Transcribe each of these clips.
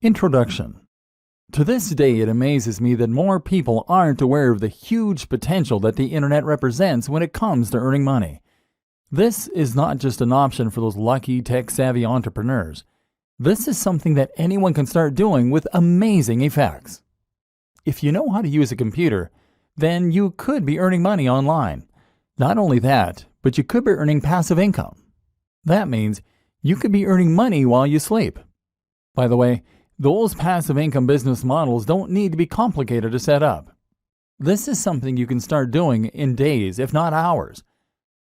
Introduction. To this day, it amazes me that more people aren't aware of the huge potential that the internet represents when it comes to earning money. This is not just an option for those lucky, tech-savvy entrepreneurs. This is something that anyone can start doing with amazing effects. If you know how to use a computer, then you could be earning money online. Not only that, but you could be earning passive income. That means you could be earning money while you sleep. By the way, those passive income business models don't need to be complicated to set up. This is something you can start doing in days, if not hours.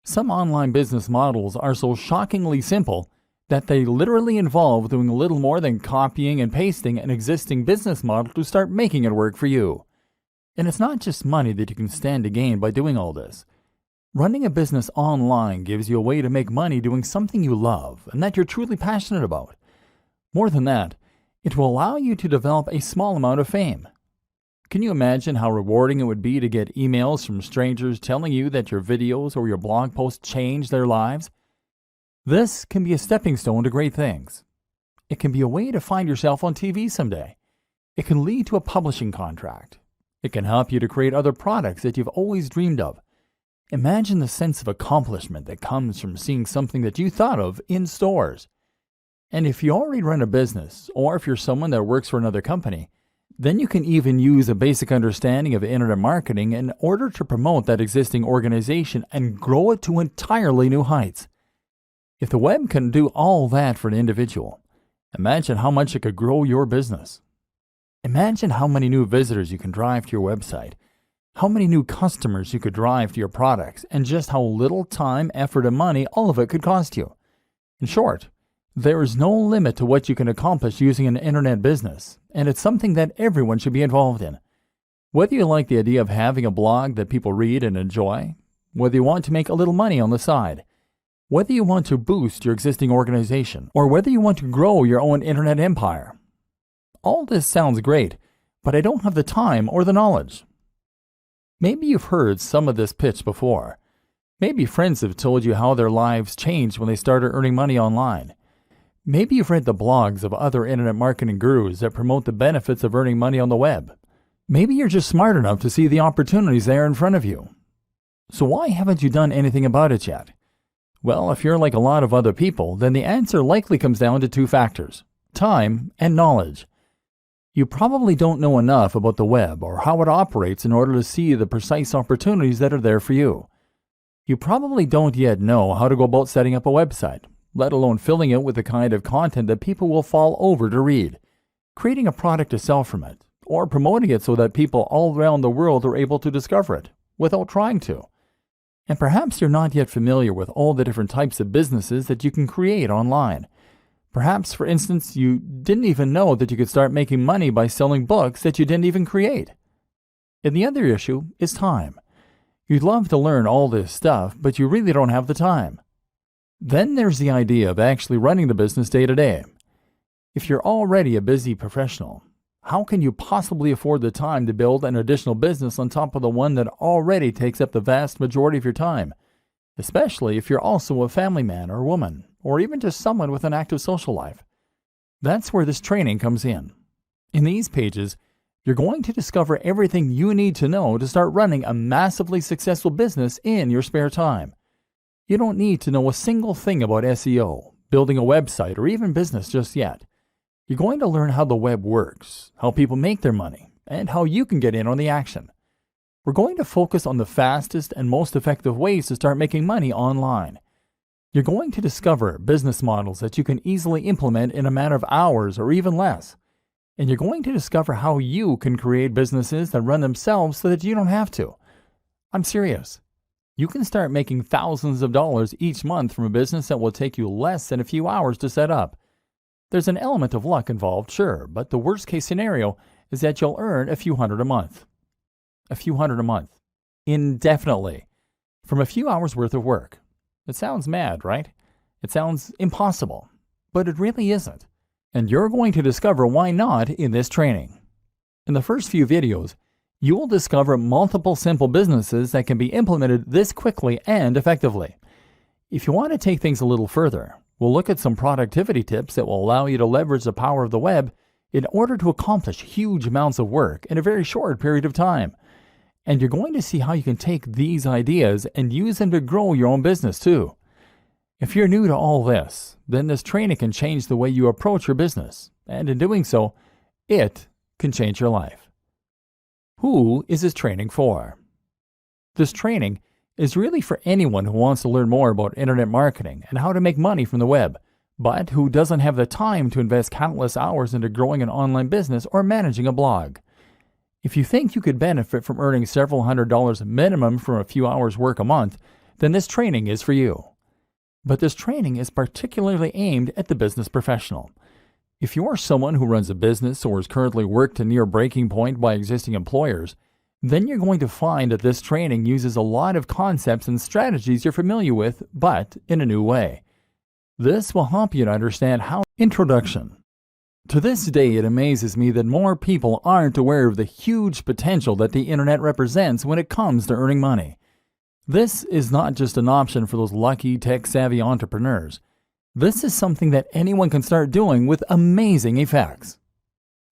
Some online business models are so shockingly simple that they literally involve doing little more than copying and pasting an existing business model to start making it work for you. And it's not just money that you can stand to gain by doing all this. Running a business online gives you a way to make money doing something you love and that you're truly passionate about. More than that, it will allow you to develop a small amount of fame. Can you imagine how rewarding it would be to get emails from strangers telling you that your videos or your blog posts changed their lives? This can be a stepping stone to great things. It can be a way to find yourself on TV someday. It can lead to a publishing contract. It can help you to create other products that you've always dreamed of. Imagine the sense of accomplishment that comes from seeing something that you thought of in stores. And if you already run a business, or if you're someone that works for another company, then you can even use a basic understanding of internet marketing in order to promote that existing organization and grow it to entirely new heights. If the web can do all that for an individual, imagine how much it could grow your business. Imagine how many new visitors you can drive to your website, how many new customers you could drive to your products, and just how little time, effort, and money all of it could cost you. In short, there is no limit to what you can accomplish using an internet business, and it's something that everyone should be involved in. Whether you like the idea of having a blog that people read and enjoy, whether you want to make a little money on the side, whether you want to boost your existing organization, or whether you want to grow your own internet empire. All this sounds great, but I don't have the time or the knowledge. Maybe you've heard some of this pitch before. Maybe friends have told you how their lives changed when they started earning money online. Maybe you've read the blogs of other internet marketing gurus that promote the benefits of earning money on the web. Maybe you're just smart enough to see the opportunities there in front of you. So why haven't you done anything about it yet? Well, if you're like a lot of other people, then the answer likely comes down to two factors: time and knowledge. You probably don't know enough about the web or how it operates in order to see the precise opportunities that are there for you. You probably don't yet know how to go about setting up a website, let alone filling it with the kind of content that people will fall over to read, creating a product to sell from it, or promoting it so that people all around the world are able to discover it without trying to. And perhaps you're not yet familiar with all the different types of businesses that you can create online. Perhaps, for instance, you didn't even know that you could start making money by selling books that you didn't even create. And the other issue is time. You'd love to learn all this stuff, but you really don't have the time. Then there's the idea of actually running the business day to day. If you're already a busy professional, how can you possibly afford the time to build an additional business on top of the one that already takes up the vast majority of your time, especially if you're also a family man or woman, or even just someone with an active social life? That's where this training comes in. In these pages, you're going to discover everything you need to know to start running a massively successful business in your spare time. You don't need to know a single thing about SEO, building a website, or even business just yet. You're going to learn how the web works, how people make their money, and how you can get in on the action. We're going to focus on the fastest and most effective ways to start making money online. You're going to discover business models that you can easily implement in a matter of hours or even less. And you're going to discover how you can create businesses that run themselves so that you don't have to. I'm serious. You can start making thousands of dollars each month from a business that will take you less than a few hours to set up. There's an element of luck involved, sure, but the worst case scenario is that you'll earn a few hundred a month. A few hundred a month. Indefinitely. From a few hours worth of work. It sounds mad, right? It sounds impossible. But it really isn't. And you're going to discover why not in this training. In the first few videos, you will discover multiple simple businesses that can be implemented this quickly and effectively. If you want to take things a little further, we'll look at some productivity tips that will allow you to leverage the power of the web in order to accomplish huge amounts of work in a very short period of time. And you're going to see how you can take these ideas and use them to grow your own business too. If you're new to all this, then this training can change the way you approach your business, and in doing so, it can change your life. Who is this training for? This training is really for anyone who wants to learn more about internet marketing and how to make money from the web, but who doesn't have the time to invest countless hours into growing an online business or managing a blog. If you think you could benefit from earning several $100s minimum from a few hours work a month, then this training is for you. But this training is particularly aimed at the business professional. If you are someone who runs a business or is currently worked to near breaking point by existing employers, then you're going to find that this training uses a lot of concepts and strategies you're familiar with, but in a new way. This will help you to understand how. Introduction. To this day, it amazes me that more people aren't aware of the huge potential that the internet represents when it comes to earning money. This is not just an option for those lucky, tech-savvy entrepreneurs. This is something that anyone can start doing with amazing effects.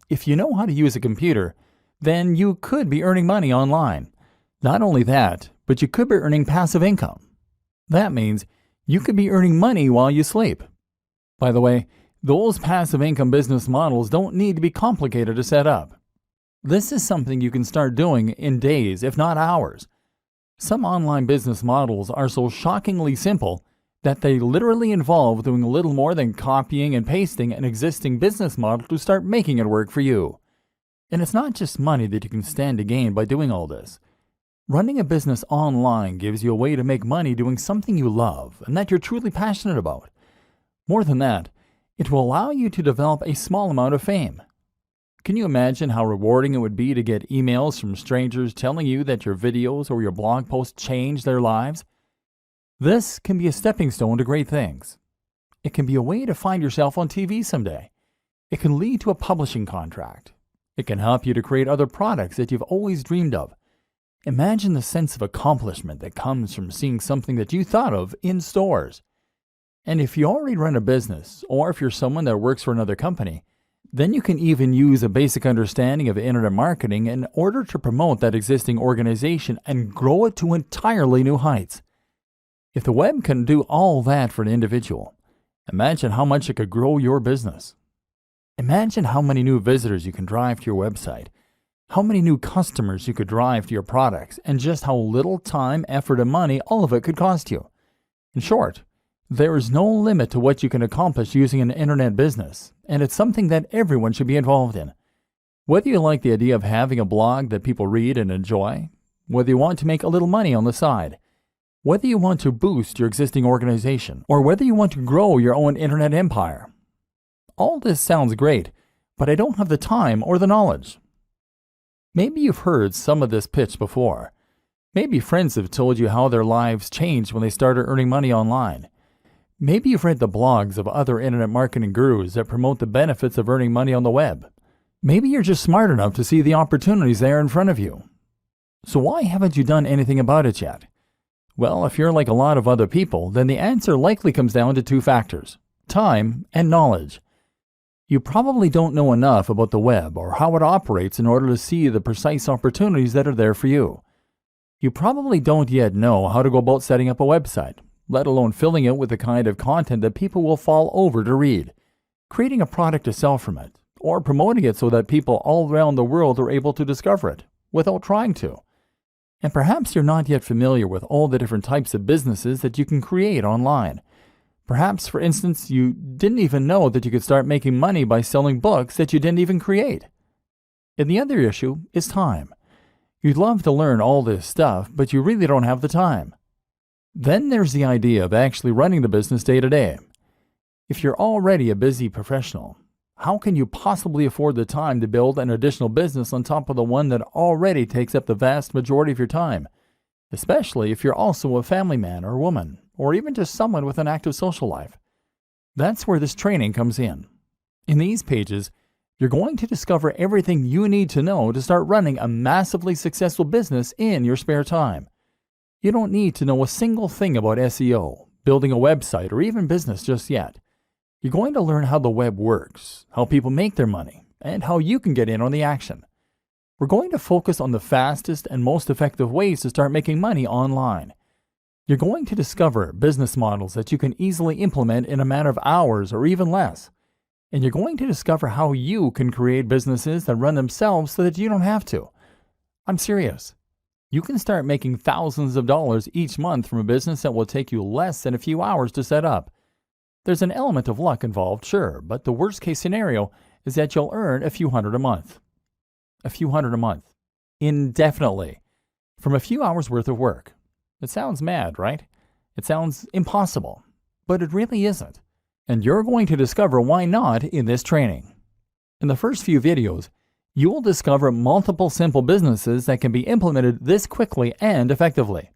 If you know how to use a computer, then you could be earning money online. Not only that, but you could be earning passive income. That means you could be earning money while you sleep. By the way, those passive income business models don't need to be complicated to set up. This is something you can start doing in days, if not hours. Some online business models are so shockingly simple that they literally involve doing little more than copying and pasting an existing business model to start making it work for you. And it's not just money that you can stand to gain by doing all this. Running a business online gives you a way to make money doing something you love and that you're truly passionate about. More than that, it will allow you to develop a small amount of fame. Can you imagine how rewarding it would be to get emails from strangers telling you that your videos or your blog posts changed their lives? This can be a stepping stone to great things. It can be a way to find yourself on TV someday. It can lead to a publishing contract. It can help you to create other products that you've always dreamed of. Imagine the sense of accomplishment that comes from seeing something that you thought of in stores. And if you already run a business, or if you're someone that works for another company, then you can even use a basic understanding of internet marketing in order to promote that existing organization and grow it to entirely new heights. If the web can do all that for an individual, imagine how much it could grow your business. Imagine how many new visitors you can drive to your website, how many new customers you could drive to your products, and just how little time, effort, and money all of it could cost you. In short, there is no limit to what you can accomplish using an internet business, and it's something that everyone should be involved in. Whether you like the idea of having a blog that people read and enjoy, whether you want to make a little money on the side, whether you want to boost your existing organization, or whether you want to grow your own internet empire. All this sounds great, but I don't have the time or the knowledge. Maybe you've heard some of this pitch before. Maybe friends have told you how their lives changed when they started earning money online. Maybe you've read the blogs of other internet marketing gurus that promote the benefits of earning money on the web. Maybe you're just smart enough to see the opportunities there in front of you. So why haven't you done anything about it yet? Well, if you're like a lot of other people, then the answer likely comes down to two factors: time and knowledge. You probably don't know enough about the web or how it operates in order to see the precise opportunities that are there for you. You probably don't yet know how to go about setting up a website, let alone filling it with the kind of content that people will fall over to read, creating a product to sell from it, or promoting it so that people all around the world are able to discover it without trying to. And perhaps you're not yet familiar with all the different types of businesses that you can create online. Perhaps, for instance, you didn't even know that you could start making money by selling books that you didn't even create. And the other issue is time. You'd love to learn all this stuff, but you really don't have the time. Then there's the idea of actually running the business day to day. If you're already a busy professional, how can you possibly afford the time to build an additional business on top of the one that already takes up the vast majority of your time? Especially if you're also a family man or woman, or even just someone with an active social life. That's where this training comes in. In these pages, you're going to discover everything you need to know to start running a massively successful business in your spare time. You don't need to know a single thing about SEO, building a website, or even business just yet. You're going to learn how the web works, how people make their money, and how you can get in on the action. We're going to focus on the fastest and most effective ways to start making money online. You're going to discover business models that you can easily implement in a matter of hours or even less. And you're going to discover how you can create businesses that run themselves so that you don't have to. I'm serious. You can start making thousands of dollars each month from a business that will take you less than a few hours to set up. There's an element of luck involved, sure, but the worst case scenario is that you'll earn a few hundred a month. A few hundred a month. Indefinitely. From a few hours worth of work. It sounds mad, right? It sounds impossible. But it really isn't. And you're going to discover why not in this training. In the first few videos, you will discover multiple simple businesses that can be implemented this quickly and effectively.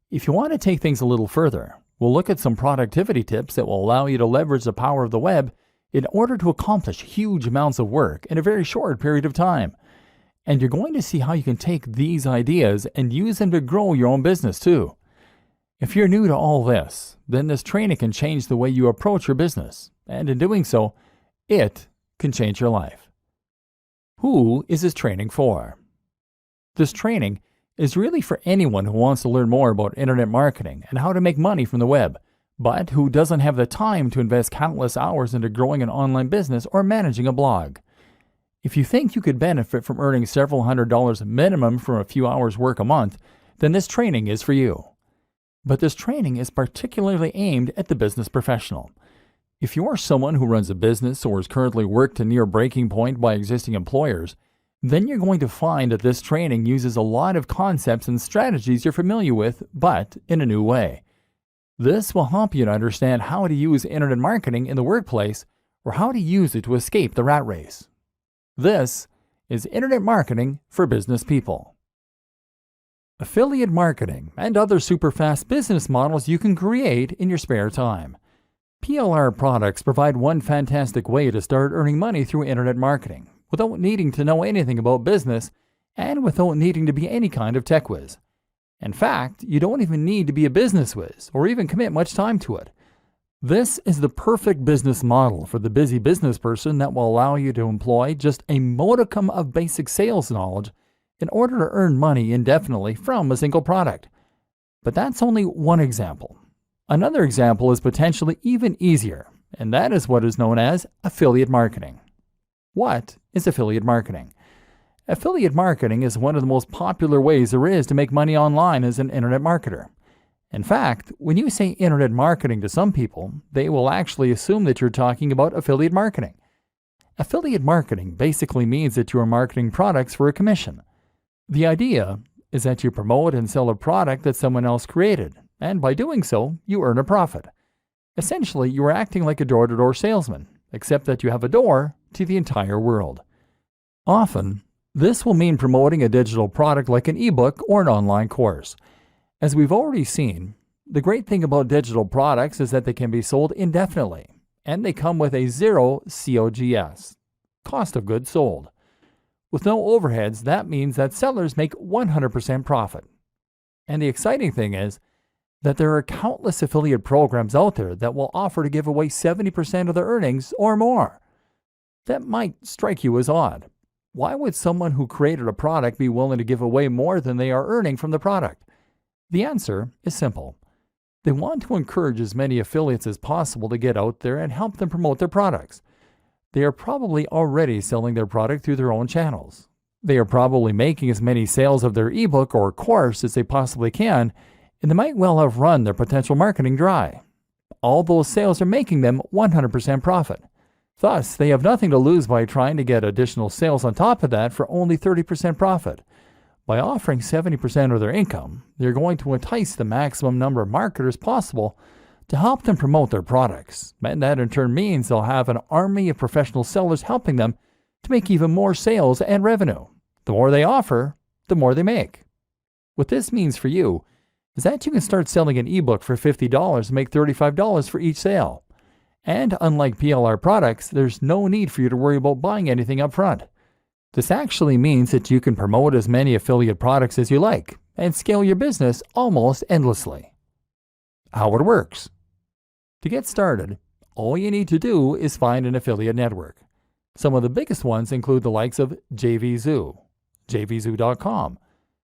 If you want to take things a little further, we'll look at some productivity tips that will allow you to leverage the power of the web in order to accomplish huge amounts of work in a very short period of time. And you're going to see how you can take these ideas and use them to grow your own business too. If you're new to all this, then this training can change the way you approach your business. And in doing so, it can change your life. Who is this training for? This training is really for anyone who wants to learn more about internet marketing and how to make money from the web, but who doesn't have the time to invest countless hours into growing an online business or managing a blog. If you think you could benefit from earning several $100s minimum from a few hours work a month, then this training is for you. But this training is particularly aimed at the business professional. If you are someone who runs a business or is currently worked to near breaking point by existing employers, then you're going to find that this training uses a lot of concepts and strategies you're familiar with, but in a new way. This will help you to understand how to use internet marketing in the workplace or how to use it to escape the rat race. This is Internet Marketing for Business People. Affiliate marketing and other super fast business models you can create in your spare time. PLR products provide one fantastic way to start earning money through internet marketing without needing to know anything about business and without needing to be any kind of tech whiz. In fact, you don't even need to be a business whiz or even commit much time to it. This is the perfect business model for the busy business person that will allow you to employ just a modicum of basic sales knowledge in order to earn money indefinitely from a single product. But that's only one example. Another example is potentially even easier, and that is what is known as affiliate marketing. What is affiliate marketing? Affiliate marketing is one of the most popular ways there is to make money online as an internet marketer. In fact, when you say internet marketing to some people, they will actually assume that you're talking about affiliate marketing. Affiliate marketing basically means that you are marketing products for a commission. The idea is that you promote and sell a product that someone else created, and by doing so, you earn a profit. Essentially, you are acting like a door-to-door salesman, except that you have a door to the entire world. Often, this will mean promoting a digital product like an ebook or an online course. As we've already seen, the great thing about digital products is that they can be sold indefinitely, and they come with a zero COGS, cost of goods sold. With no overheads, that means that sellers make 100% profit. And the exciting thing is that there are countless affiliate programs out there that will offer to give away 70% of their earnings or more. That might strike you as odd. Why would someone who created a product be willing to give away more than they are earning from the product? The answer is simple. They want to encourage as many affiliates as possible to get out there and help them promote their products. They are probably already selling their product through their own channels. They are probably making as many sales of their ebook or course as they possibly can, and they might well have run their potential marketing dry. All those sales are making them 100% profit. Thus, they have nothing to lose by trying to get additional sales on top of that for only 30% profit. By offering 70% of their income, they're going to entice the maximum number of marketers possible to help them promote their products, and that in turn means they'll have an army of professional sellers helping them to make even more sales and revenue. The more they offer, the more they make. What this means for you is that you can start selling an ebook for $50 and make $35 for each sale. And unlike PLR products, there's no need for you to worry about buying anything up front. This actually means that you can promote as many affiliate products as you like and scale your business almost endlessly. How it works. To get started, All you need to do is find an affiliate network. Some of the biggest ones include the likes of JVZoo, JVZoo.com,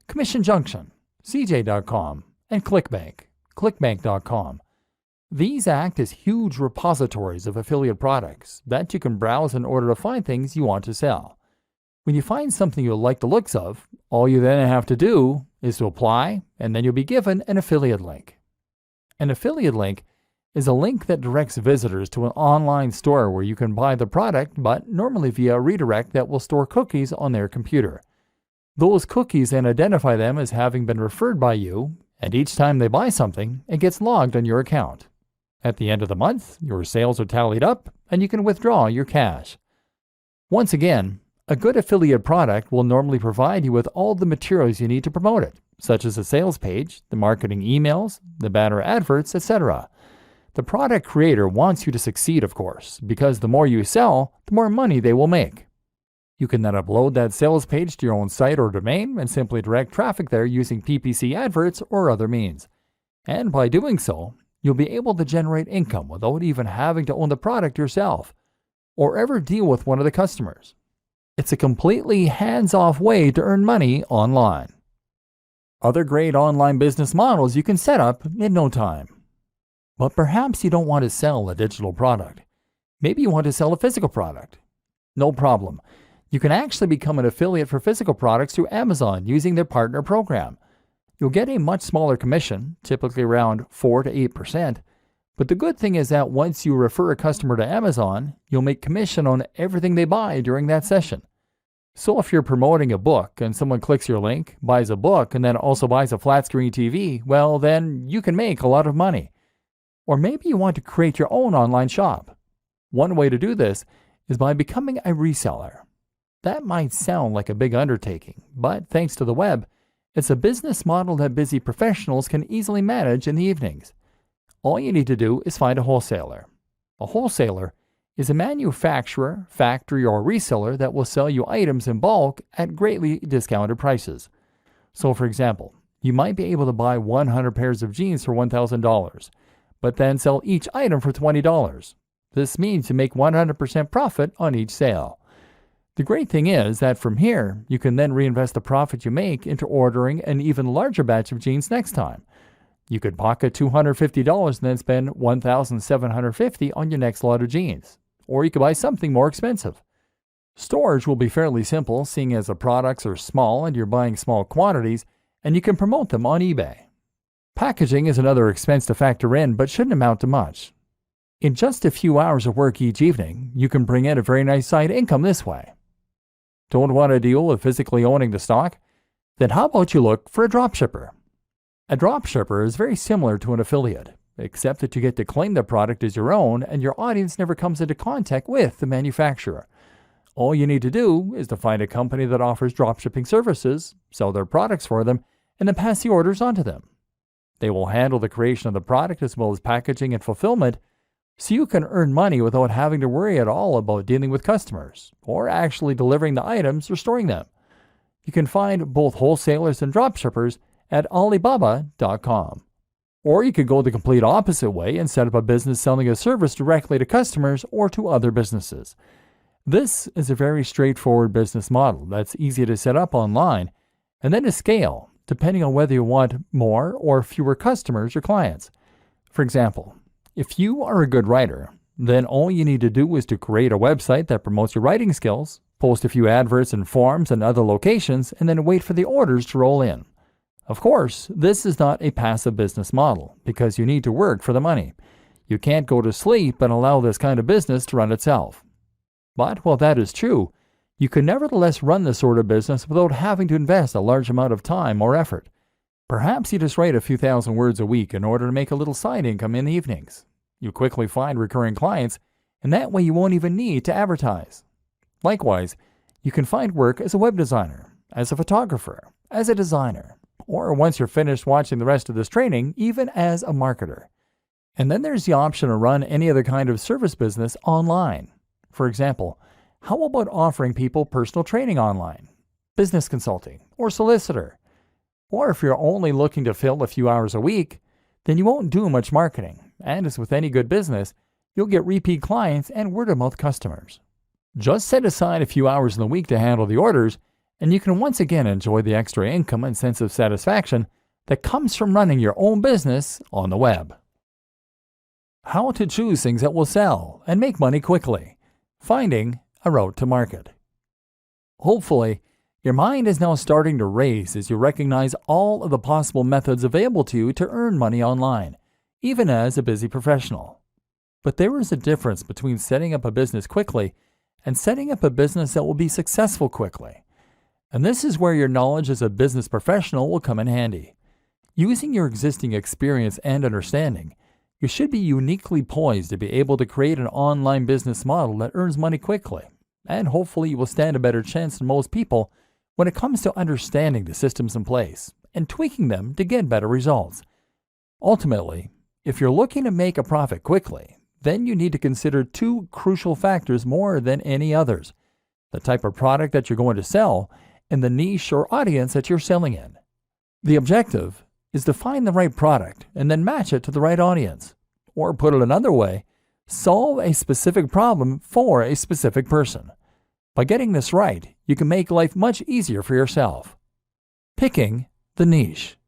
Commission Junction, CJ.com, and ClickBank, ClickBank.com. These act as huge repositories of affiliate products that you can browse in order to find things you want to sell. When you find something you like the looks of, all you then have to do is to apply, and then you'll be given an affiliate link. An affiliate link is a link that directs visitors to an online store where you can buy the product, but normally via a redirect that will store cookies on their computer. Those cookies then identify them as having been referred by you, and each time they buy something, it gets logged on your account. At the end of the month, your sales are tallied up, and you can withdraw your cash. Once again, a good affiliate product will normally provide you with all the materials you need to promote it, such as a sales page, the marketing emails, the banner adverts, etc. The product creator wants you to succeed, of course, because the more you sell, the more money they will make. You can then upload that sales page to your own site or domain and simply direct traffic there using PPC adverts or other means. And by doing so, you'll be able to generate income without even having to own the product yourself or ever deal with one of the customers. It's a completely hands-off way to earn money online. Other great online business models you can set up in no time. But perhaps you don't want to sell a digital product. Maybe you want to sell a physical product. No problem. You can actually become an affiliate for physical products through Amazon using their partner program. You'll get a much smaller commission, typically around 4 to 8%. But the good thing is that once you refer a customer to Amazon, you'll make commission on everything they buy during that session. So if you're promoting a book and someone clicks your link, buys a book, and then also buys a flat screen TV, well, then you can make a lot of money. Or maybe you want to create your own online shop. One way to do this is by becoming a reseller. That might sound like a big undertaking, but thanks to the web, it's a business model that busy professionals can easily manage in the evenings. All you need to do is find a wholesaler. A wholesaler is a manufacturer, factory, or reseller that will sell you items in bulk at greatly discounted prices. So for example, you might be able to buy 100 pairs of jeans for $1,000. But then sell each item for $20. This means you make 100% profit on each sale. The great thing is that from here, you can then reinvest the profit you make into ordering an even larger batch of jeans next time. You could pocket $250 and then spend $1,750 on your next lot of jeans. Or you could buy something more expensive. Storage will be fairly simple, seeing as the products are small and you're buying small quantities, and you can promote them on eBay. Packaging is another expense to factor in, but shouldn't amount to much. In just a few hours of work each evening, you can bring in a very nice side income this way. Don't want to deal with physically owning the stock? Then how about you look for a dropshipper? A dropshipper is very similar to an affiliate, except that you get to claim the product as your own and your audience never comes into contact with the manufacturer. All you need to do is to find a company that offers dropshipping services, sell their products for them, and then pass the orders on to them. They will handle the creation of the product as well as packaging and fulfillment, so you can earn money without having to worry at all about dealing with customers or actually delivering the items or storing them. You can find both wholesalers and dropshippers at Alibaba.com. Or you could go the complete opposite way and set up a business selling a service directly to customers or to other businesses. This is a very straightforward business model that's easy to set up online and then to scale, depending on whether you want more or fewer customers or clients. For example, if you are a good writer, then all you need to do is to create a website that promotes your writing skills, post a few adverts in forums and other locations, and then wait for the orders to roll in. Of course, this is not a passive business model because you need to work for the money. You can't go to sleep and allow this kind of business to run itself. But while that is true, you can nevertheless run this sort of business without having to invest a large amount of time or effort. Perhaps you just write a few thousand words a week in order to make a little side income in the evenings. You quickly find recurring clients, and that way you won't even need to advertise. Likewise, you can find work as a web designer, as a photographer, as a designer, or once you're finished watching the rest of this training, even as a marketer. And then there's the option to run any other kind of service business online. For example, how about offering people personal training online, business consulting, or solicitor? Or if you're only looking to fill a few hours a week, then you won't do much marketing. And as with any good business, You'll get repeat clients and word-of-mouth customers. Just set aside a few hours in the week to handle the orders, and you can once again enjoy the extra income and sense of satisfaction that comes from running your own business on the web. How to choose things that will sell and make money quickly. Finding a route to market. Hopefully, your mind is now starting to race as you recognize all of the possible methods available to you to earn money online, even as a busy professional. But there is a difference between setting up a business quickly and setting up a business that will be successful quickly. And this is where your knowledge as a business professional will come in handy. Using your existing experience and understanding, you should be uniquely poised to be able to create an online business model that earns money quickly, and hopefully you will stand a better chance than most people when it comes to understanding the systems in place and tweaking them to get better results. Ultimately, if you're looking to make a profit quickly, then you need to consider two crucial factors more than any others: the type of product that you're going to sell and the niche or audience that you're selling in. The objective is to find the right product and then match it to the right audience. Or put it another way, solve a specific problem for a specific person. By getting this right, you can make life much easier for yourself. Picking the niche.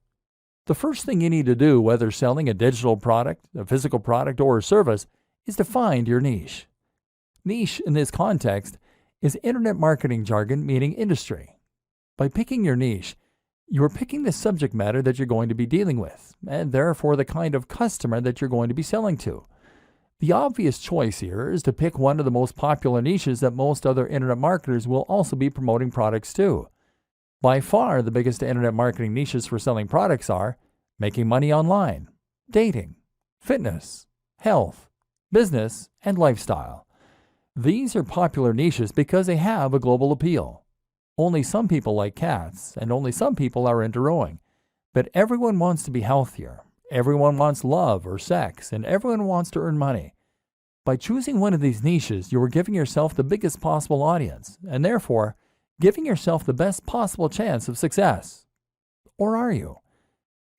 The first thing you need to do, whether selling a digital product, a physical product, or a service, is to find your niche. Niche in this context is internet marketing jargon meaning industry. By picking your niche, you are picking the subject matter that you're going to be dealing with, and therefore the kind of customer that you're going to be selling to. The obvious choice here is to pick one of the most popular niches that most other internet marketers will also be promoting products to. By far, the biggest internet marketing niches for selling products are making money online, dating, fitness, health, business, and lifestyle. These are popular niches because they have a global appeal. Only some people like cats, and only some people are into rowing. But everyone wants to be healthier. Everyone wants love or sex, and everyone wants to earn money. By choosing one of these niches, you are giving yourself the biggest possible audience, and therefore giving yourself the best possible chance of success. Or are you?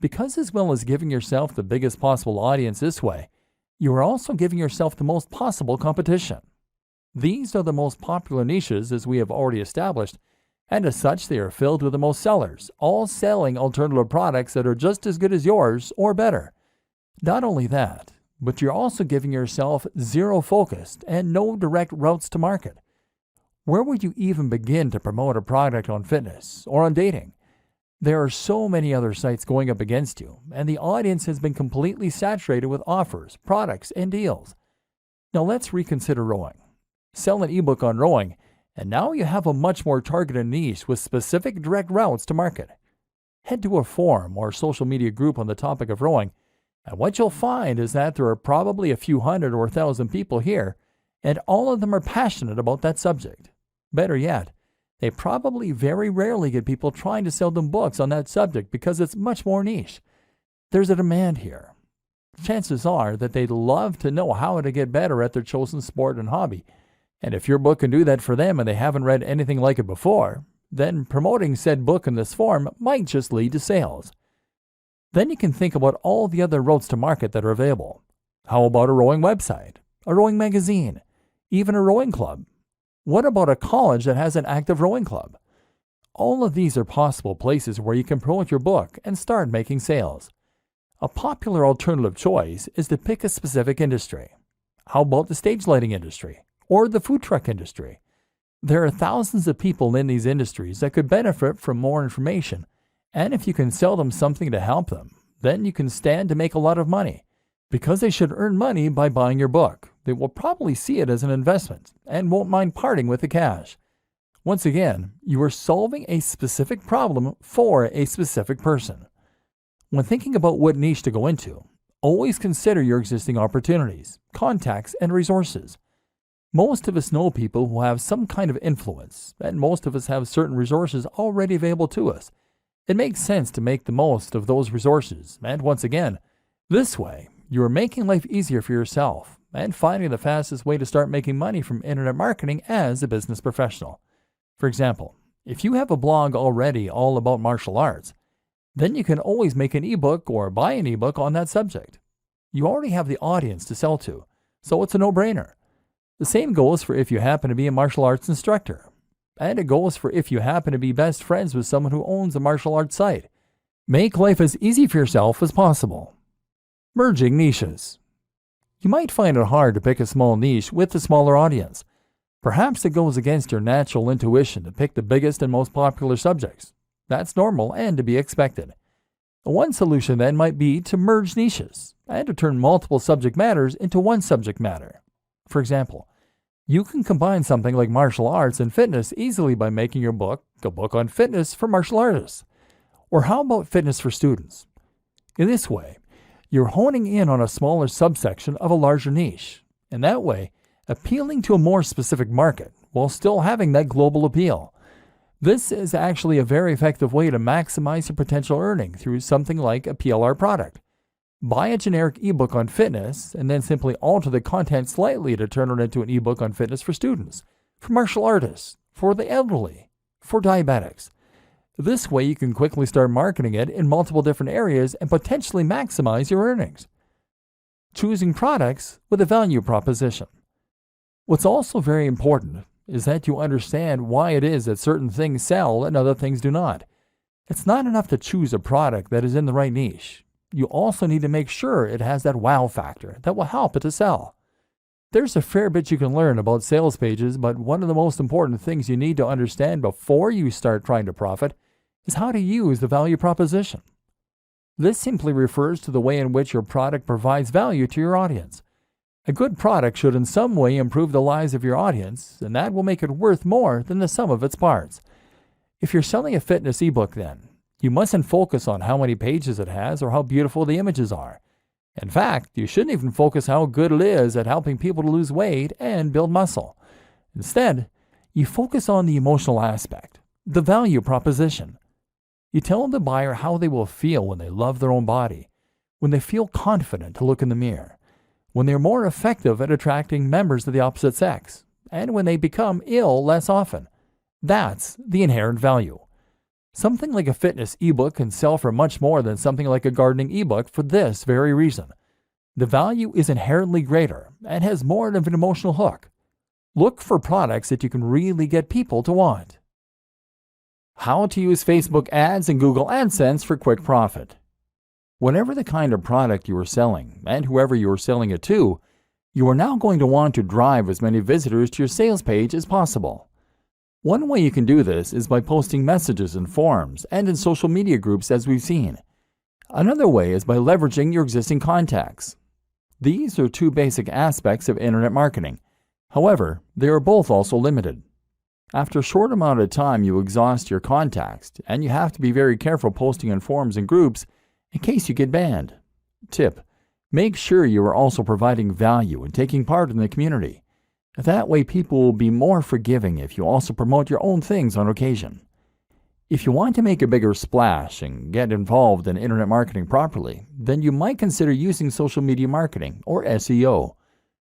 Because as well as giving yourself the biggest possible audience this way, you are also giving yourself the most possible competition. These are the most popular niches, as we have already established, and as such they are filled with the most sellers, all selling alternative products that are just as good as yours or better. Not only that, but you're also giving yourself zero focused and no direct routes to market. Where would you even begin to promote a product on fitness or on dating? There are so many other sites going up against you, and the audience has been completely saturated with offers, products, and deals. Now let's reconsider rowing. Sell an ebook on rowing, and now you have a much more targeted niche with specific direct routes to market. Head to a forum or social media group on the topic of rowing, and what you'll find is that there are probably a few hundred or 1,000 people here, and all of them are passionate about that subject. Better yet, they probably very rarely get people trying to sell them books on that subject because it's much more niche. There's a demand here. Chances are that they'd love to know how to get better at their chosen sport and hobby. And if your book can do that for them and they haven't read anything like it before, then promoting said book in this form might just lead to sales. Then you can think about all the other routes to market that are available. How about a rowing website, a rowing magazine, even a rowing club? What about a college that has an active rowing club? All of these are possible places where you can promote your book and start making sales. A popular alternative choice is to pick a specific industry. How about the stage lighting industry or the food truck industry? There are thousands of people in these industries that could benefit from more information, and if you can sell them something to help them, then you can stand to make a lot of money. Because they should earn money by buying your book, they will probably see it as an investment and won't mind parting with the cash. Once again, you are solving a specific problem for a specific person. When thinking about what niche to go into, always consider your existing opportunities, contacts, and resources. Most of us know people who have some kind of influence, and most of us have certain resources already available to us. It makes sense to make the most of those resources, and once again, this way, you are making life easier for yourself and finding the fastest way to start making money from internet marketing as a business professional. For example, if you have a blog already all about martial arts, then you can always make an ebook or buy an ebook on that subject. You already have the audience to sell to, so it's a no-brainer. The same goes for if you happen to be a martial arts instructor. And it goes for if you happen to be best friends with someone who owns a martial arts site. Make life as easy for yourself as possible. Merging niches. You might find it hard to pick a small niche with a smaller audience. Perhaps it goes against your natural intuition to pick the biggest and most popular subjects. That's normal and to be expected. One solution then might be to merge niches and to turn multiple subject matters into one subject matter. For example, you can combine something like martial arts and fitness easily by making your book a book on fitness for martial artists. Or how about fitness for students? In this way, you're honing in on a smaller subsection of a larger niche, and that way, appealing to a more specific market while still having that global appeal. This is actually a very effective way to maximize your potential earning through something like a PLR product. Buy a generic ebook on fitness and then simply alter the content slightly to turn it into an ebook on fitness for students, for martial artists, for the elderly, for diabetics. This way you can quickly start marketing it in multiple different areas and potentially maximize your earnings. Choosing products with a value proposition. What's also very important is that you understand why it is that certain things sell and other things do not. It's not enough to choose a product that is in the right niche. You also need to make sure it has that wow factor that will help it to sell. There's a fair bit you can learn about sales pages, but one of the most important things you need to understand before you start trying to profit is how to use the value proposition. This simply refers to the way in which your product provides value to your audience. A good product should in some way improve the lives of your audience, and that will make it worth more than the sum of its parts. If you're selling a fitness ebook then, you mustn't focus on how many pages it has or how beautiful the images are. In fact, you shouldn't even focus how good it is at helping people to lose weight and build muscle. Instead, you focus on the emotional aspect, the value proposition. You tell the buyer how they will feel when they love their own body, when they feel confident to look in the mirror, when they're more effective at attracting members of the opposite sex, and when they become ill less often. That's the inherent value. Something like a fitness ebook can sell for much more than something like a gardening ebook for this very reason. The value is inherently greater and has more of an emotional hook. Look for products that you can really get people to want. How to use Facebook ads and Google AdSense for quick profit. Whatever the kind of product you are selling, and whoever you are selling it to, you are now going to want to drive as many visitors to your sales page as possible. One way you can do this is by posting messages in forums and in social media groups as we've seen. Another way is by leveraging your existing contacts. These are two basic aspects of internet marketing. However, they are both also limited. After a short amount of time, you exhaust your contacts, and you have to be very careful posting in forums and groups in case you get banned. Tip: make sure you are also providing value and taking part in the community. That way people will be more forgiving if you also promote your own things on occasion. If you want to make a bigger splash and get involved in internet marketing properly, then you might consider using social media marketing, or SEO.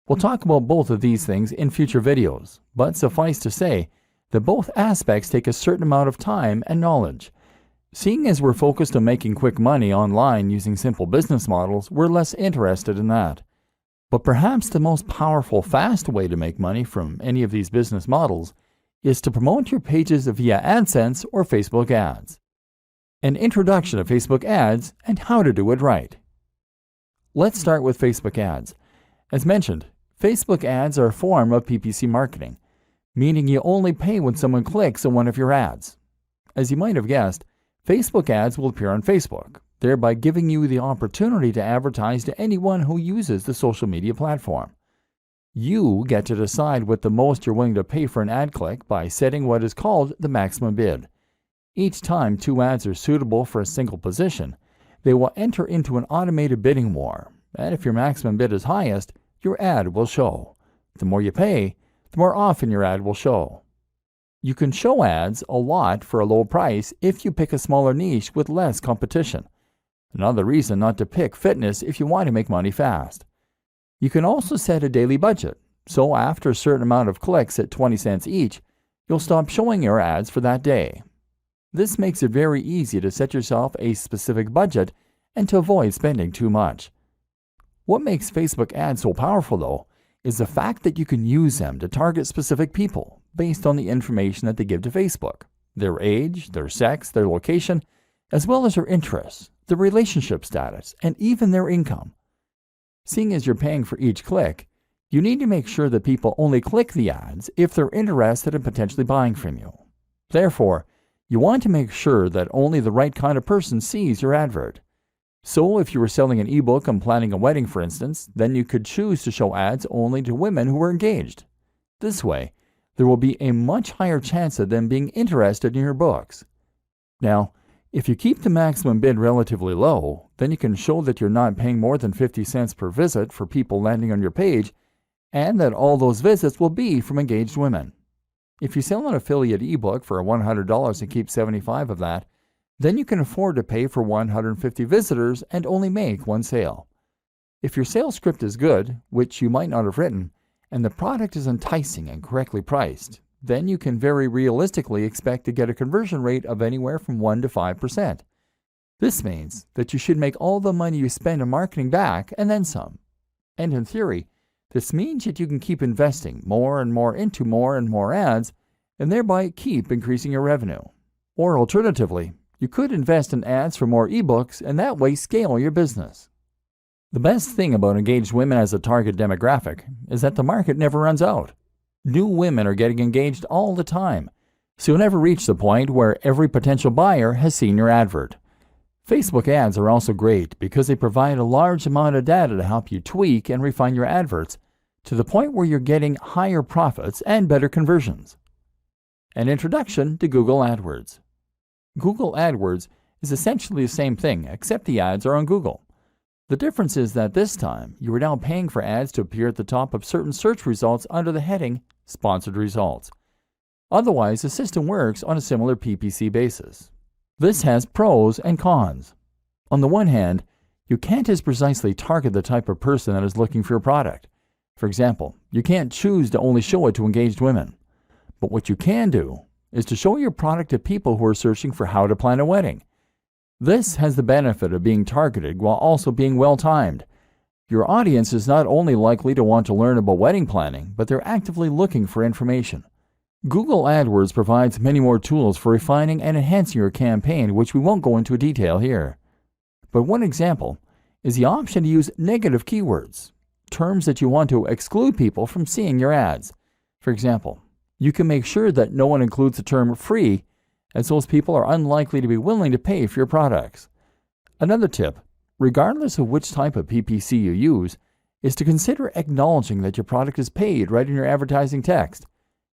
We'll talk about both of these things in future videos, but suffice to say that both aspects take a certain amount of time and knowledge. Seeing as we're focused on making quick money online using simple business models, we're less interested in that. But perhaps the most powerful, fast way to make money from any of these business models is to promote your pages via AdSense or Facebook ads. An introduction to Facebook ads and how to do it right. Let's start with Facebook ads. As mentioned, Facebook ads are a form of PPC marketing, meaning you only pay when someone clicks on one of your ads. As you might have guessed, Facebook ads will appear on Facebook, thereby giving you the opportunity to advertise to anyone who uses the social media platform. You get to decide what the most you're willing to pay for an ad click by setting what is called the maximum bid. Each time two ads are suitable for a single position, they will enter into an automated bidding war, and if your maximum bid is highest, your ad will show. The more you pay, the more often your ad will show. You can show ads a lot for a low price if you pick a smaller niche with less competition. Another reason not to pick fitness if you want to make money fast. You can also set a daily budget, so after a certain amount of clicks at 20 cents each, you'll stop showing your ads for that day. This makes it very easy to set yourself a specific budget and to avoid spending too much. What makes Facebook ads so powerful though is the fact that you can use them to target specific people based on the information that they give to Facebook, their age, their sex, their location, as well as their interests, their relationship status, and even their income. Seeing as you're paying for each click, you need to make sure that people only click the ads if they're interested in potentially buying from you. Therefore, you want to make sure that only the right kind of person sees your advert. So if you were selling an ebook on planning a wedding, for instance, then you could choose to show ads only to women who are engaged. This way, there will be a much higher chance of them being interested in your books. Now, if you keep the maximum bid relatively low, then you can show that you're not paying more than 50 cents per visit for people landing on your page, and that all those visits will be from engaged women. If you sell an affiliate ebook for $100 and keep 75 of that, then you can afford to pay for 150 visitors and only make one sale. If your sales script is good, which you might not have written, and the product is enticing and correctly priced, then you can very realistically expect to get a conversion rate of anywhere from 1 to 5%. This means that you should make all the money you spend on marketing back and then some. And in theory, this means that you can keep investing more and more into more and more ads and thereby keep increasing your revenue. Or alternatively, you could invest in ads for more ebooks and that way scale your business. The best thing about engaged women as a target demographic is that the market never runs out. New women are getting engaged all the time, so you'll never reach the point where every potential buyer has seen your advert. Facebook ads are also great because they provide a large amount of data to help you tweak and refine your adverts to the point where you're getting higher profits and better conversions. An introduction to Google AdWords. Google AdWords is essentially the same thing, except the ads are on Google. The difference is that this time, you are now paying for ads to appear at the top of certain search results under the heading Sponsored Results. Otherwise, the system works on a similar PPC basis. This has pros and cons. On the one hand, you can't as precisely target the type of person that is looking for your product. For example, you can't choose to only show it to engaged women. But what you can do is to show your product to people who are searching for how to plan a wedding. This has the benefit of being targeted while also being well-timed. Your audience is not only likely to want to learn about wedding planning, but they're actively looking for information. Google AdWords provides many more tools for refining and enhancing your campaign, which we won't go into detail here. But one example is the option to use negative keywords, terms that you want to exclude people from seeing your ads. For example, you can make sure that no one includes the term free, as those people are unlikely to be willing to pay for your products. Another tip, regardless of which type of PPC you use, is to consider acknowledging that your product is paid right in your advertising text.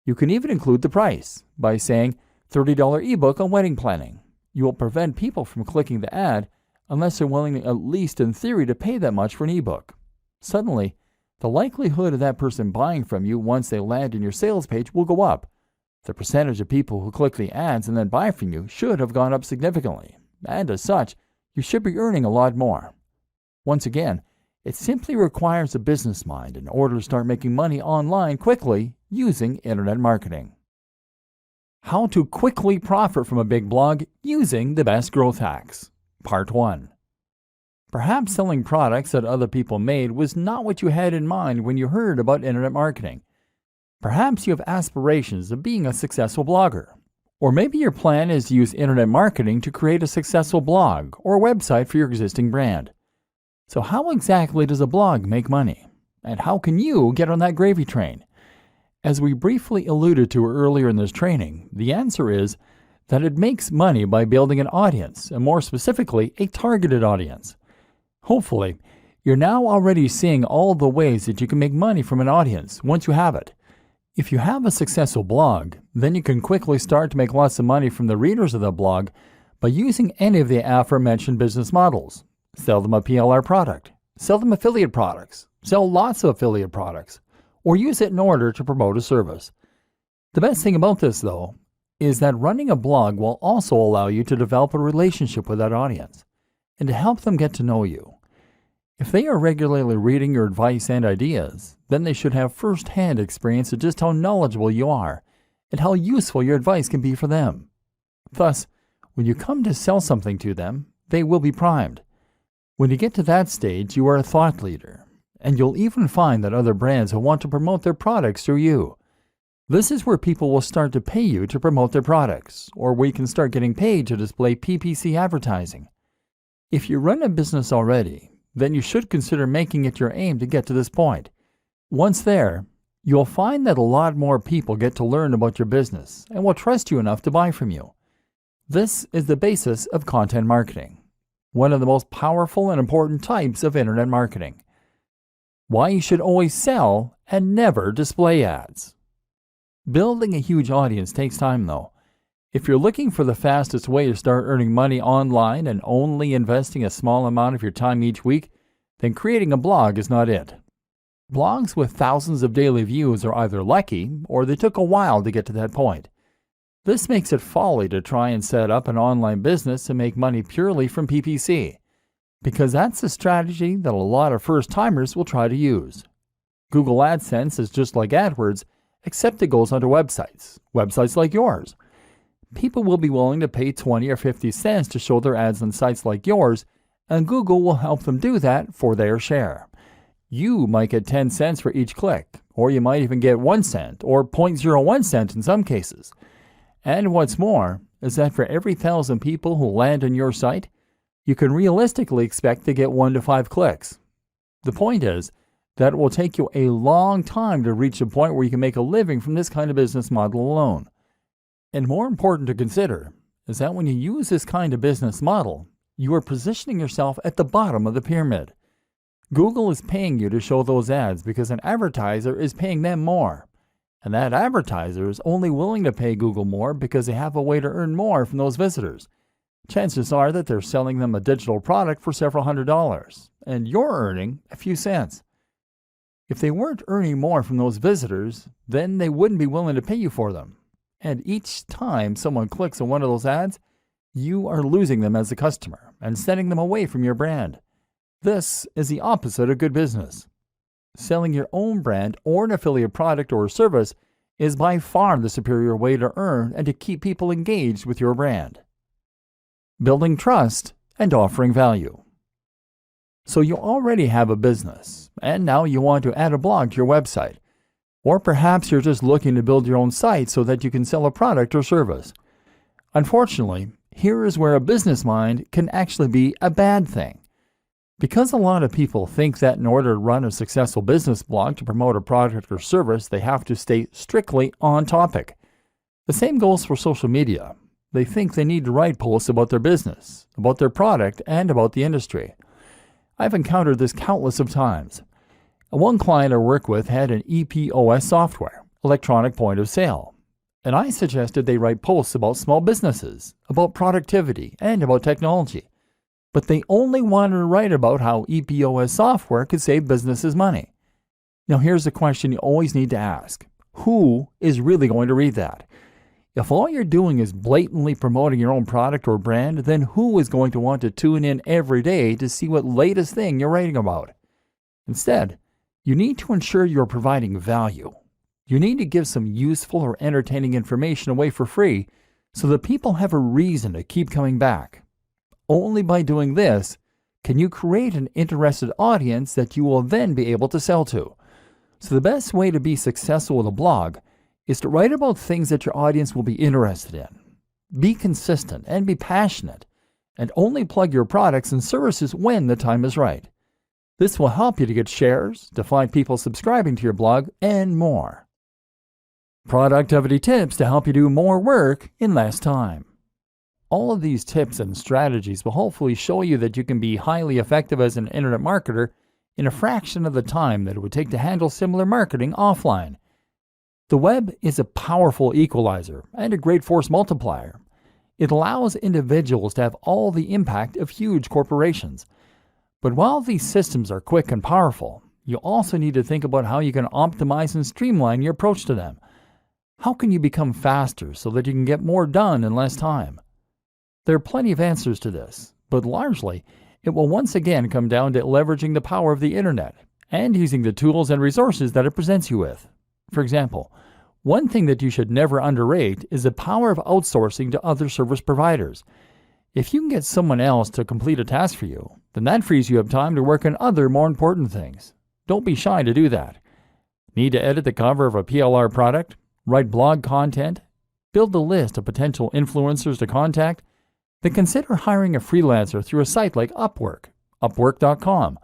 You can even include the price by saying $30 ebook on wedding planning. You will prevent people from clicking the ad unless they're willing, at least in theory, to pay that much for an ebook. Suddenly, the likelihood of that person buying from you once they land in your sales page will go up. The percentage of people who click the ads and then buy from you should have gone up significantly, and as such, you should be earning a lot more. Once again, it simply requires a business mind in order to start making money online quickly using internet marketing. How to quickly profit from a big blog using the best growth hacks. Part 1. Perhaps selling products that other people made was not what you had in mind when you heard about internet marketing. Perhaps you have aspirations of being a successful blogger. Or maybe your plan is to use internet marketing to create a successful blog or website for your existing brand. So how exactly does a blog make money? And how can you get on that gravy train? As we briefly alluded to earlier in this training, the answer is that it makes money by building an audience, and more specifically, a targeted audience. Hopefully, you're now already seeing all the ways that you can make money from an audience once you have it. If you have a successful blog, then you can quickly start to make lots of money from the readers of the blog by using any of the aforementioned business models. Sell them a PLR product, sell them affiliate products, sell lots of affiliate products, or use it in order to promote a service. The best thing about this, though, is that running a blog will also allow you to develop a relationship with that audience and to help them get to know you. If they are regularly reading your advice and ideas, then they should have first-hand experience of just how knowledgeable you are and how useful your advice can be for them. Thus, when you come to sell something to them, they will be primed. When you get to that stage, you are a thought leader, and you'll even find that other brands will want to promote their products through you. This is where people will start to pay you to promote their products, or where you can start getting paid to display PPC advertising. If you run a business already, then you should consider making it your aim to get to this point. Once there, you'll find that a lot more people get to learn about your business and will trust you enough to buy from you. This is the basis of content marketing, one of the most powerful and important types of internet marketing. Why you should always sell and never display ads. Building a huge audience takes time though. If you're looking for the fastest way to start earning money online and only investing a small amount of your time each week, then creating a blog is not it. Blogs with thousands of daily views are either lucky or they took a while to get to that point. This makes it folly to try and set up an online business and make money purely from PPC, because that's a strategy that a lot of first-timers will try to use. Google AdSense is just like AdWords, except it goes onto websites like yours. People will be willing to pay 20 or 50 cents to show their ads on sites like yours, and Google will help them do that for their share. You might get 10 cents for each click, or you might even get 1 cent or 0.01 cent in some cases. And what's more is that for every 1,000 people who land on your site, you can realistically expect to get 1 to 5 clicks. The point is that it will take you a long time to reach a point where you can make a living from this kind of business model alone. And more important to consider is that when you use this kind of business model, you are positioning yourself at the bottom of the pyramid. Google is paying you to show those ads because an advertiser is paying them more. And that advertiser is only willing to pay Google more because they have a way to earn more from those visitors. Chances are that they're selling them a digital product for several $100s, and you're earning a few cents. If they weren't earning more from those visitors, then they wouldn't be willing to pay you for them. And each time someone clicks on one of those ads, you are losing them as a customer and sending them away from your brand. This is the opposite of good business. Selling your own brand or an affiliate product or service is by far the superior way to earn and to keep people engaged with your brand. Building trust and offering value. So you already have a business, and now you want to add a blog to your website. Or perhaps you're just looking to build your own site so that you can sell a product or service. Unfortunately, here is where a business mind can actually be a bad thing. Because a lot of people think that in order to run a successful business blog to promote a product or service, they have to stay strictly on topic. The same goes for social media. They think they need to write posts about their business, about their product, and about the industry. I've encountered this countless of times. One client I work with had an EPOS software, electronic point of sale, and I suggested they write posts about small businesses, about productivity, and about technology. But they only wanted to write about how EPOS software could save businesses money. Now here's the question you always need to ask. Who is really going to read that? If all you're doing is blatantly promoting your own product or brand, then who is going to want to tune in every day to see what latest thing you're writing about? Instead, you need to ensure you're providing value. You need to give some useful or entertaining information away for free so that people have a reason to keep coming back. Only by doing this can you create an interested audience that you will then be able to sell to. So the best way to be successful with a blog is to write about things that your audience will be interested in. Be consistent and be passionate, and only plug your products and services when the time is right. This will help you to get shares, to find people subscribing to your blog, and more. Productivity tips to help you do more work in less time. All of these tips and strategies will hopefully show you that you can be highly effective as an internet marketer in a fraction of the time that it would take to handle similar marketing offline. The web is a powerful equalizer and a great force multiplier. It allows individuals to have all the impact of huge corporations. But while these systems are quick and powerful, you also need to think about how you can optimize and streamline your approach to them. How can you become faster so that you can get more done in less time? There are plenty of answers to this, but largely, it will once again come down to leveraging the power of the internet and using the tools and resources that it presents you with. For example, one thing that you should never underrate is the power of outsourcing to other service providers. If you can get someone else to complete a task for you, then that frees you up time to work on other more important things. Don't be shy to do that. Need to edit the cover of a PLR product? Write blog content? Build a list of potential influencers to contact? Then consider hiring a freelancer through a site like Upwork, Upwork.com,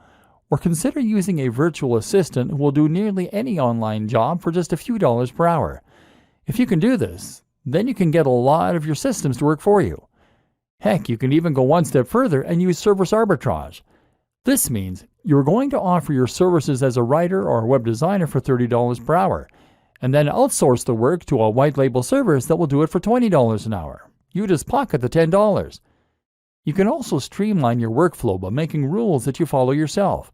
or consider using a virtual assistant who will do nearly any online job for just a few dollars per hour. If you can do this, then you can get a lot of your systems to work for you. Heck, you can even go one step further and use service arbitrage. This means you're going to offer your services as a writer or a web designer for $30 per hour, and then outsource the work to a white label service that will do it for $20 an hour. You just pocket the $10. You can also streamline your workflow by making rules that you follow yourself.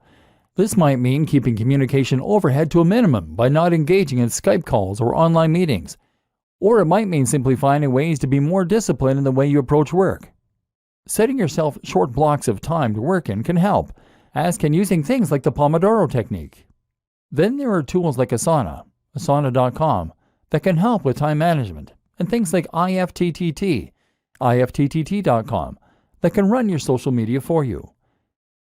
This might mean keeping communication overhead to a minimum by not engaging in Skype calls or online meetings. Or it might mean simply finding ways to be more disciplined in the way you approach work. Setting yourself short blocks of time to work in can help, as can using things like the Pomodoro technique. Then there are tools like Asana, Asana.com, that can help with time management, and things like IFTTT, IFTTT.com, that can run your social media for you.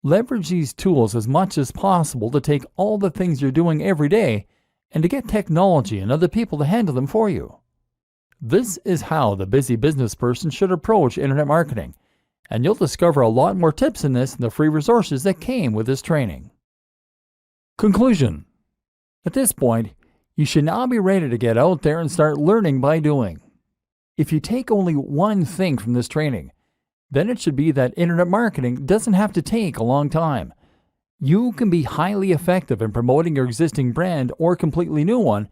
Leverage these tools as much as possible to take all the things you're doing every day and to get technology and other people to handle them for you. This is how the busy business person should approach internet marketing, and you'll discover a lot more tips in this in the free resources that came with this training. Conclusion. At this point, you should now be ready to get out there and start learning by doing. If you take only one thing from this training, then it should be that internet marketing doesn't have to take a long time. You can be highly effective in promoting your existing brand or completely new one,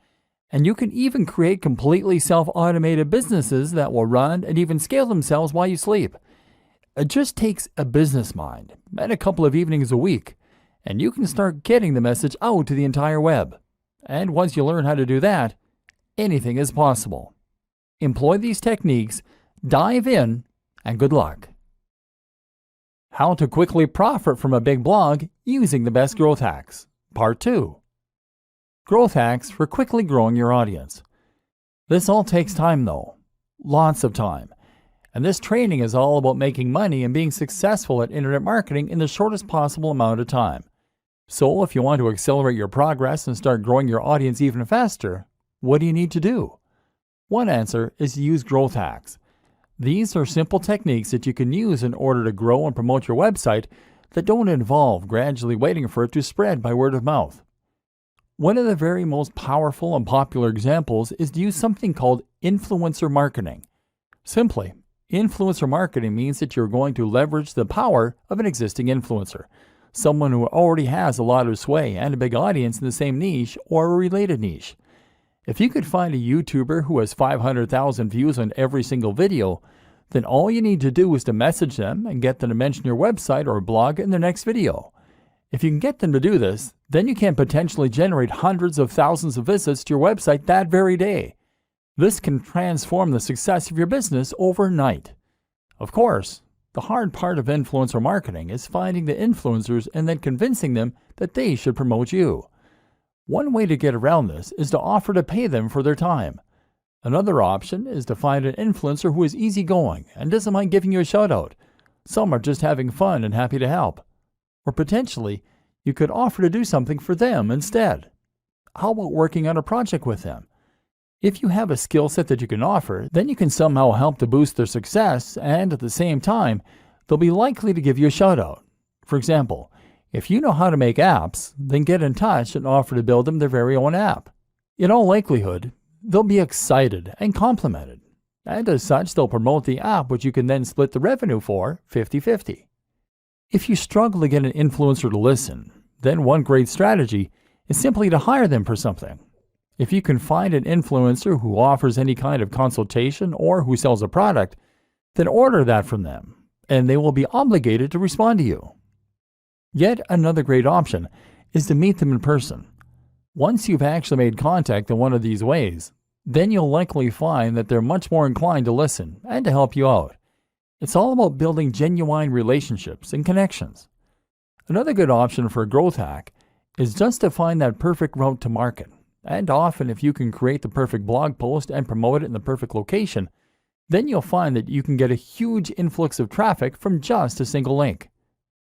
and you can even create completely self-automated businesses that will run and even scale themselves while you sleep. It just takes a business mind and a couple of evenings a week, and you can start getting the message out to the entire web. And once you learn how to do that, anything is possible. Employ these techniques, dive in, and good luck. How to quickly profit from a big blog using the best growth hacks. Part 2. Growth hacks for quickly growing your audience. This all takes time though. Lots of time. And this training is all about making money and being successful at internet marketing in the shortest possible amount of time. So if you want to accelerate your progress and start growing your audience even faster, what do you need to do? One answer is to use growth hacks. These are simple techniques that you can use in order to grow and promote your website that don't involve gradually waiting for it to spread by word of mouth. One of the very most powerful and popular examples is to use something called influencer marketing. Simply, influencer marketing means that you're going to leverage the power of an existing influencer, someone who already has a lot of sway and a big audience in the same niche or a related niche. If you could find a YouTuber who has 500,000 views on every single video, then all you need to do is to message them and get them to mention your website or blog in their next video. If you can get them to do this, then you can potentially generate hundreds of thousands of visits to your website that very day. This can transform the success of your business overnight. Of course, the hard part of influencer marketing is finding the influencers and then convincing them that they should promote you. One way to get around this is to offer to pay them for their time. Another option is to find an influencer who is easygoing and doesn't mind giving you a shout out. Some are just having fun and happy to help. Or potentially, you could offer to do something for them instead. How about working on a project with them? If you have a skill set that you can offer, then you can somehow help to boost their success, and at the same time, they'll be likely to give you a shout out. For example, if you know how to make apps, then get in touch and offer to build them their very own app. In all likelihood, they'll be excited and complimented, and as such, they'll promote the app, which you can then split the revenue for 50-50. If you struggle to get an influencer to listen, then one great strategy is simply to hire them for something. If you can find an influencer who offers any kind of consultation or who sells a product, then order that from them, and they will be obligated to respond to you. Yet another great option is to meet them in person. Once you've actually made contact in one of these ways, then you'll likely find that they're much more inclined to listen and to help you out. It's all about building genuine relationships and connections. Another good option for a growth hack is just to find that perfect route to market. And often if you can create the perfect blog post and promote it in the perfect location, then you'll find that you can get a huge influx of traffic from just a single link.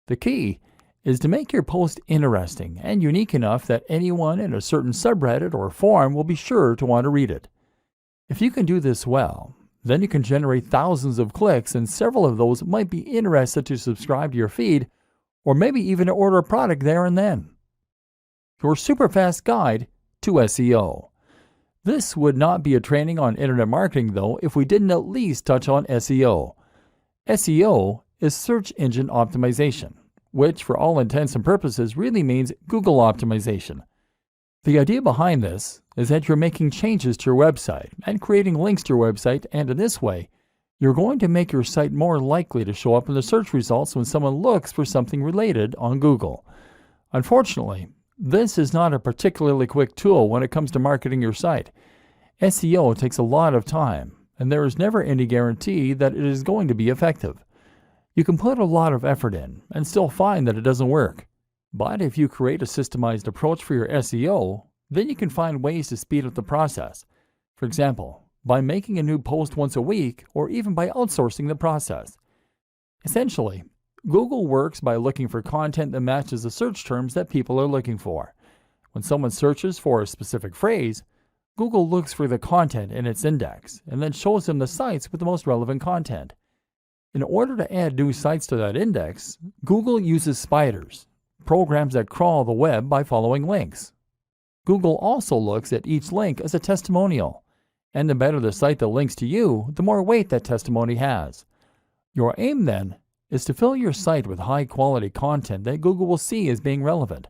The key is to make your post interesting and unique enough that anyone in a certain subreddit or forum will be sure to want to read it. If you can do this well, then you can generate thousands of clicks, and several of those might be interested to subscribe to your feed or maybe even to order a product there and then. Your super fast guide to SEO. This would not be a training on internet marketing though if we didn't at least touch on SEO. SEO is search engine optimization, which for all intents and purposes really means Google optimization. The idea behind this is that you're making changes to your website and creating links to your website, and in this way, you're going to make your site more likely to show up in the search results when someone looks for something related on Google. Unfortunately, this is not a particularly quick tool when it comes to marketing your site. SEO takes a lot of time, and there is never any guarantee that it is going to be effective. You can put a lot of effort in and still find that it doesn't work. But if you create a systemized approach for your SEO, then you can find ways to speed up the process. For example, by making a new post once a week or even by outsourcing the process. Essentially, Google works by looking for content that matches the search terms that people are looking for. When someone searches for a specific phrase, Google looks for the content in its index and then shows them the sites with the most relevant content. In order to add new sites to that index, Google uses spiders, programs that crawl the web by following links. Google also looks at each link as a testimonial, and the better the site that links to you, the more weight that testimony has. Your aim then is to fill your site with high-quality content that Google will see as being relevant,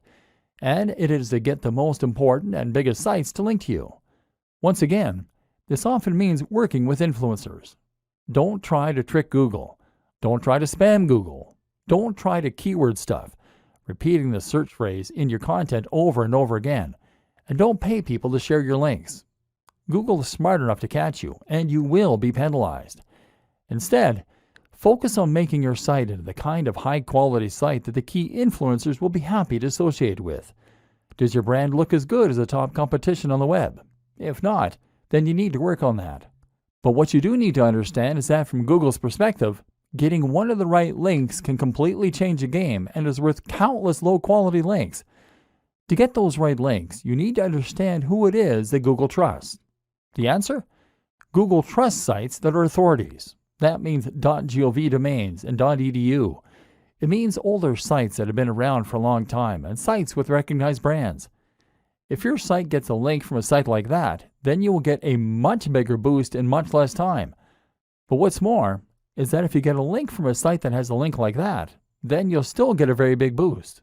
and it is to get the most important and biggest sites to link to you. Once again, this often means working with influencers. Don't try to trick Google. Don't try to spam Google. Don't try to keyword stuff, repeating the search phrase in your content over and over again. And don't pay people to share your links. Google is smart enough to catch you, and you will be penalized. Instead, focus on making your site into the kind of high-quality site that the key influencers will be happy to associate with. Does your brand look as good as the top competition on the web? If not, then you need to work on that. But what you do need to understand is that from Google's perspective, getting one of the right links can completely change a game and is worth countless low-quality links. To get those right links, you need to understand who it is that Google trusts. The answer? Google trusts sites that are authorities. That means .gov domains and .edu. It means older sites that have been around for a long time and sites with recognized brands. If your site gets a link from a site like that, then you will get a much bigger boost in much less time. But what's more is that if you get a link from a site that has a link like that, then you'll still get a very big boost.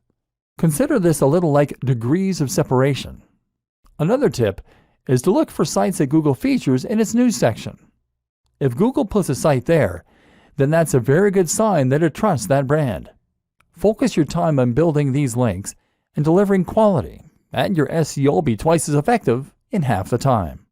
Consider this a little like degrees of separation. Another tip is to look for sites that Google features in its news section. If Google puts a site there, then that's a very good sign that it trusts that brand. Focus your time on building these links and delivering quality, and your SEO will be twice as effective in half the time.